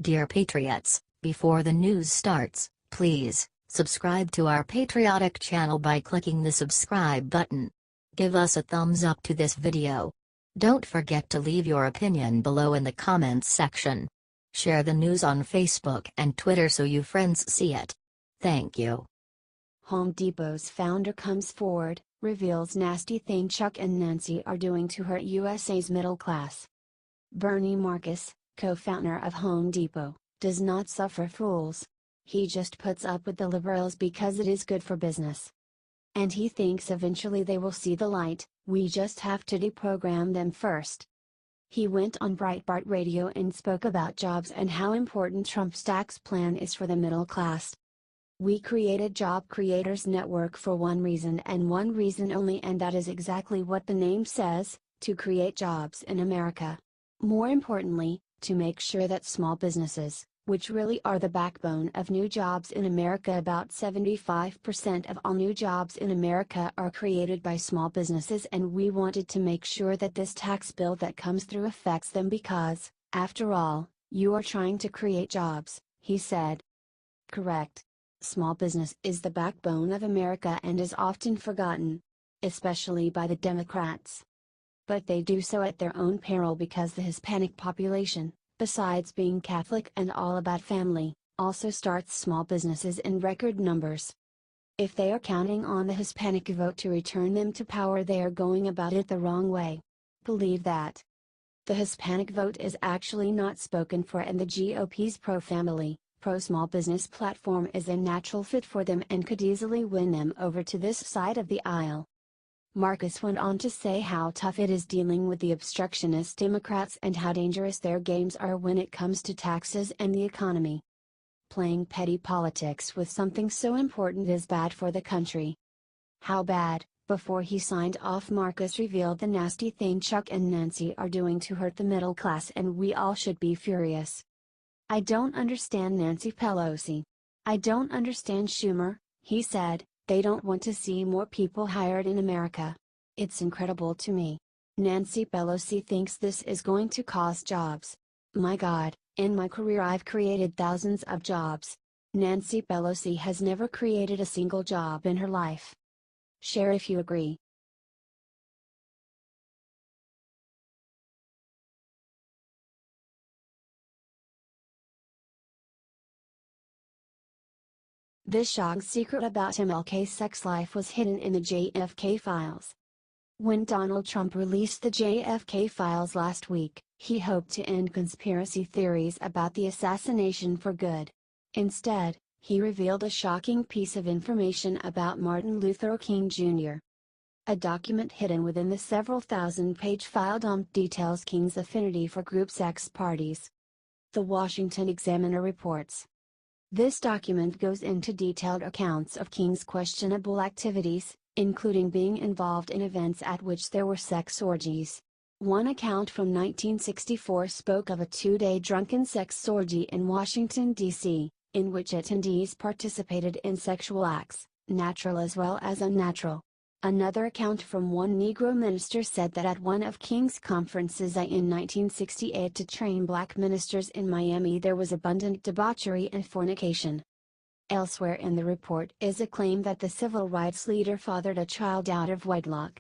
Dear Patriots, before the news starts, please subscribe to our patriotic channel by clicking the subscribe button. Give us a thumbs up to this video. Don't forget to leave your opinion below in the comments section. Share the news on Facebook and Twitter so you friends see it. Thank you. Home Depot's founder comes forward, reveals nasty thing Chuck and Nancy are doing to hurt USA's middle class. Bernie Marcus, co-founder of Home Depot, does not suffer fools. He just puts up with the liberals because it is good for business. And he thinks eventually they will see the light, we just have to deprogram them first. He went on Breitbart radio and spoke about jobs and how important Trump's tax plan is for the middle class. We created Job Creators Network for one reason and one reason only, and that is exactly what the name says, to create jobs in America. More importantly, to make sure that small businesses, which really are the backbone of new jobs in America, about 75% of all new jobs in America are created by small businesses, and we wanted to make sure that this tax bill that comes through affects them because, after all, you are trying to create jobs, he said. Correct. Small business is the backbone of America and is often forgotten, especially by the Democrats. But they do so at their own peril because the Hispanic population, besides being Catholic and all about family, also starts small businesses in record numbers. If they are counting on the Hispanic vote to return them to power, they are going about it the wrong way. Believe that. The Hispanic vote is actually not spoken for, and the GOP's pro-family, pro-small business platform is a natural fit for them and could easily win them over to this side of the aisle. Marcus went on to say how tough it is dealing with the obstructionist Democrats and how dangerous their games are when it comes to taxes and the economy. Playing petty politics with something so important is bad for the country. How bad? Before he signed off, Marcus revealed the nasty thing Chuck and Nancy are doing to hurt the middle class, and we all should be furious. I don't understand Nancy Pelosi. I don't understand Schumer, he said. They don't want to see more people hired in America. It's incredible to me. Nancy Pelosi thinks this is going to cost jobs. My God, in my career I've created thousands of jobs. Nancy Pelosi has never created a single job in her life. Share if you agree. This shocking secret about MLK's sex life was hidden in the JFK files. When Donald Trump released the JFK files last week, he hoped to end conspiracy theories about the assassination for good. Instead, he revealed a shocking piece of information about Martin Luther King Jr. A document hidden within the several thousand-page file dump details King's affinity for group sex parties. The Washington Examiner reports. This document goes into detailed accounts of King's questionable activities, including being involved in events at which there were sex orgies. One account from 1964 spoke of a 2-day drunken sex orgy in Washington, D.C., in which attendees participated in sexual acts, natural as well as unnatural. Another account from one Negro minister said that at one of King's conferences in 1968 to train black ministers in Miami there was abundant debauchery and fornication. Elsewhere in the report is a claim that the civil rights leader fathered a child out of wedlock.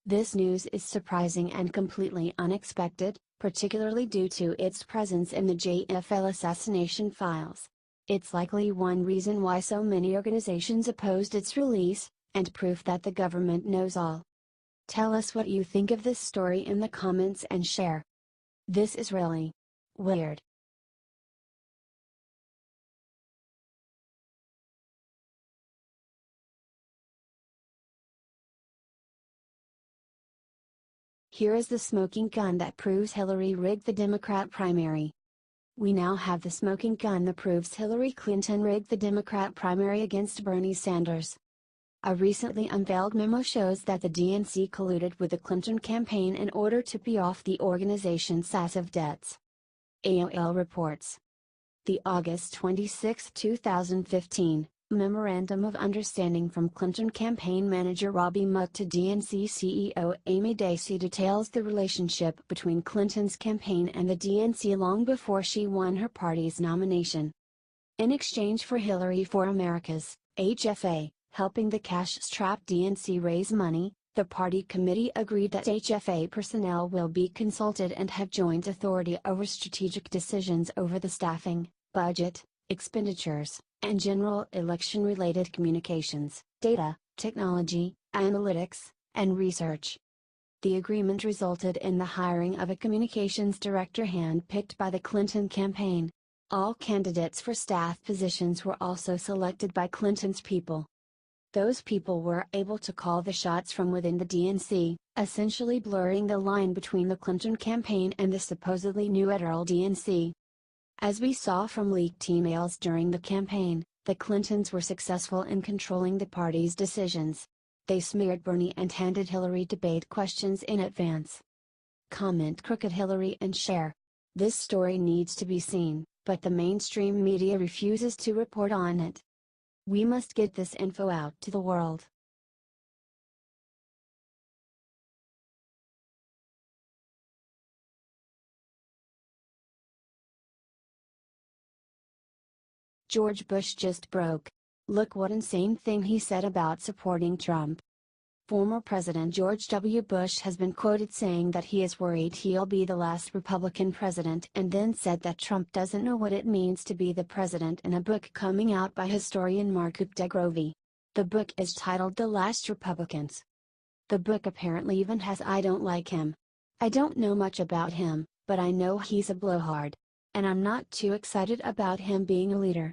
This news is surprising and completely unexpected, particularly due to its presence in the JFL assassination files. It's likely one reason why so many organizations opposed its release, and proof that the government knows all. Tell us what you think of this story in the comments and share. This is really weird. Here is the smoking gun that proves Hillary rigged the Democrat primary. We now have the smoking gun that proves Hillary Clinton rigged the Democrat primary against Bernie Sanders. A recently unveiled memo shows that the DNC colluded with the Clinton campaign in order to pay off the organization's massive debts. AOL reports. The August 26, 2015, Memorandum of Understanding from Clinton campaign manager Robbie Muck to DNC CEO Amy Dacey details the relationship between Clinton's campaign and the DNC long before she won her party's nomination. In exchange for Hillary for America's, HFA, helping the cash-strapped DNC raise money, the party committee agreed that HFA personnel will be consulted and have joint authority over strategic decisions over the staffing, budget, expenditures, and general election-related communications, data, technology, analytics, and research. The agreement resulted in the hiring of a communications director handpicked by the Clinton campaign. All candidates for staff positions were also selected by Clinton's people. Those people were able to call the shots from within the DNC, essentially blurring the line between the Clinton campaign and the supposedly neutral DNC. As we saw from leaked emails during the campaign, the Clintons were successful in controlling the party's decisions. They smeared Bernie and handed Hillary debate questions in advance. Comment Crooked Hillary and share. This story needs to be seen, but the mainstream media refuses to report on it. We must get this info out to the world. George Bush just broke. Look what insane thing he said about supporting Trump. Former President George W. Bush has been quoted saying that he is worried he'll be the last Republican president and then said that Trump doesn't know what it means to be the president in a book coming out by historian Mark Gupta-Grovi. The book is titled The Last Republicans. The book apparently even has "I don't like him." I don't know much about him, but I know he's a blowhard. And I'm not too excited about him being a leader.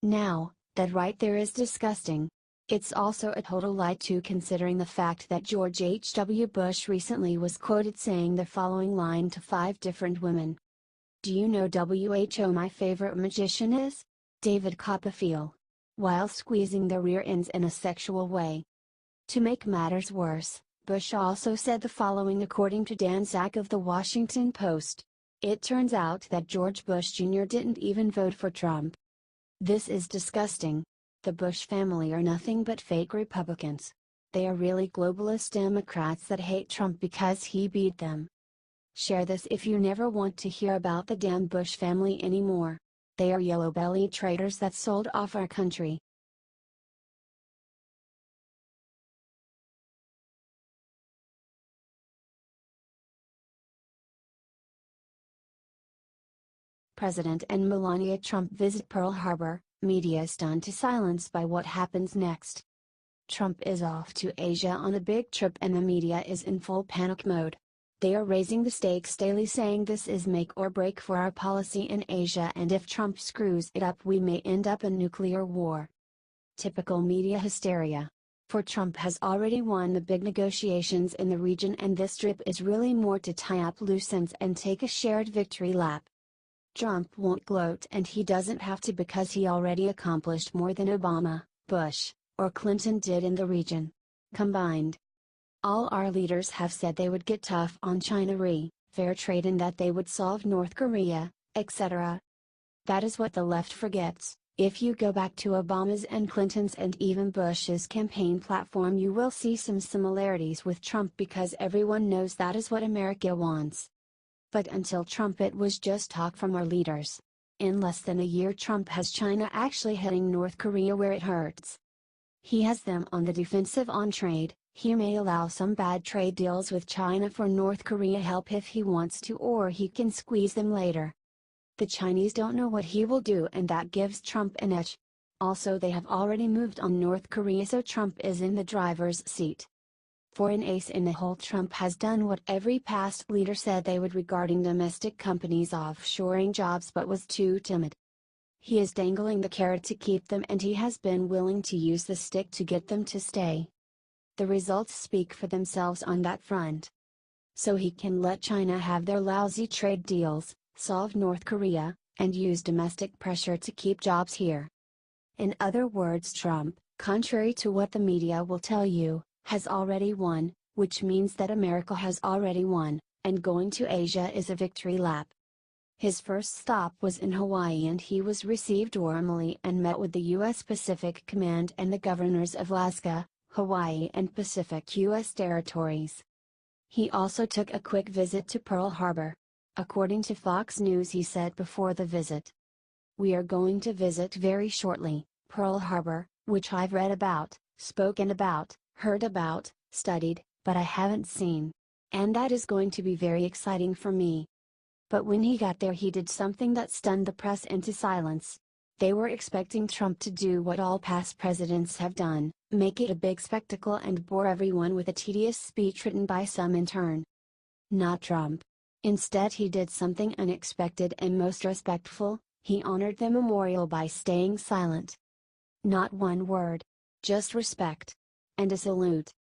Now, that right there is disgusting. It's also a total lie too, considering the fact that George H.W. Bush recently was quoted saying the following line to 5 different women. Do you know WHO my favorite magician is? David Copperfield. While squeezing their rear ends in a sexual way. To make matters worse, Bush also said the following according to Dan Zak of the Washington Post. It turns out that George Bush Jr. didn't even vote for Trump. This is disgusting. The Bush family are nothing but fake Republicans. They are really globalist Democrats that hate Trump because he beat them. Share this if you never want to hear about the damn Bush family anymore. They are yellow-bellied traitors that sold off our country. President and Melania Trump visit Pearl Harbor, media stunned to silence by what happens next. Trump is off to Asia on a big trip and the media is in full panic mode. They are raising the stakes daily, saying this is make or break for our policy in Asia, and if Trump screws it up we may end up in nuclear war. Typical media hysteria. For Trump has already won the big negotiations in the region, and this trip is really more to tie up loose ends and take a shared victory lap. Trump won't gloat, and he doesn't have to, because he already accomplished more than Obama, Bush, or Clinton did in the region combined. All our leaders have said they would get tough on China fair trade, and that they would solve North Korea, etc. That is what the left forgets. If you go back to Obama's and Clinton's and even Bush's campaign platform, you will see some similarities with Trump, because everyone knows that is what America wants. But until Trump it was just talk from our leaders. In less than a year Trump has China actually hitting North Korea where it hurts. He has them on the defensive on trade. He may allow some bad trade deals with China for North Korea help if he wants to, or he can squeeze them later. The Chinese don't know what he will do, and that gives Trump an edge. Also, they have already moved on North Korea, so Trump is in the driver's seat. For an ace in the hole, Trump has done what every past leader said they would regarding domestic companies offshoring jobs, but was too timid. He is dangling the carrot to keep them, and he has been willing to use the stick to get them to stay. The results speak for themselves on that front. So he can let China have their lousy trade deals, solve North Korea, and use domestic pressure to keep jobs here. In other words, Trump, contrary to what the media will tell you, has already won, which means that America has already won, and going to Asia is a victory lap. His first stop was in Hawaii and he was received warmly and met with the U.S. Pacific Command and the governors of Alaska, Hawaii and Pacific U.S. territories. He also took a quick visit to Pearl Harbor. According to Fox News, he said before the visit, "We are going to visit very shortly, Pearl Harbor, which I've read about, spoken about, heard about, studied, but I haven't seen. And that is going to be very exciting for me." But when he got there, he did something that stunned the press into silence. They were expecting Trump to do what all past presidents have done, make it a big spectacle and bore everyone with a tedious speech written by some intern. Not Trump. Instead, he did something unexpected and most respectful. He honored the memorial by staying silent. Not one word. Just respect. And a salute.